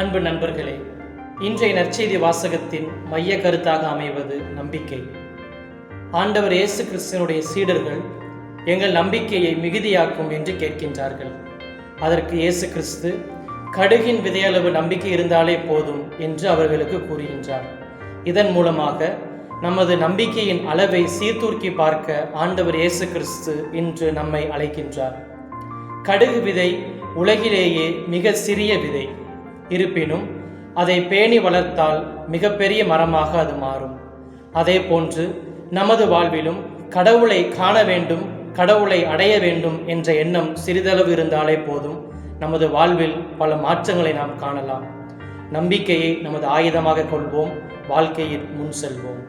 அன்பு நண்பர்களே, இன்றைய நற்செய்தி வாசகத்தின் மைய கருத்தாக அமைவது நம்பிக்கை. ஆண்டவர் இயேசு கிறிஸ்துவனுடைய சீடர்கள் எங்கள் நம்பிக்கையை மிகுதியாக்கும் என்று கேட்கின்றார்கள். அதற்கு இயேசு கிறிஸ்து கடுகின் விதையளவு நம்பிக்கை இருந்தாலே போதும் என்று அவர்களுக்கு கூறுகின்றார். இதன் மூலமாக நமது நம்பிக்கையின் அளவை சீர்தூக்கி பார்க்க ஆண்டவர் இயேசு கிறிஸ்து இன்று நம்மை அழைக்கின்றார். கடுகு விதை உலகிலேயே மிக சிறிய விதை. இருப்பினும் அதை பேணி வளர்த்தால் மிகப்பெரிய மரமாக அது மாறும். அதே போன்று நமது வாழ்விலும் கடவுளை காண வேண்டும், கடவுளை அடைய வேண்டும் என்ற எண்ணம் சிறிதளவு இருந்தாலே போதும், நமது வாழ்வில் பல மாற்றங்களை நாம் காணலாம். நம்பிக்கையை நமது ஆயுதமாக கொள்வோம், வாழ்க்கையில் முன் செல்வோம்.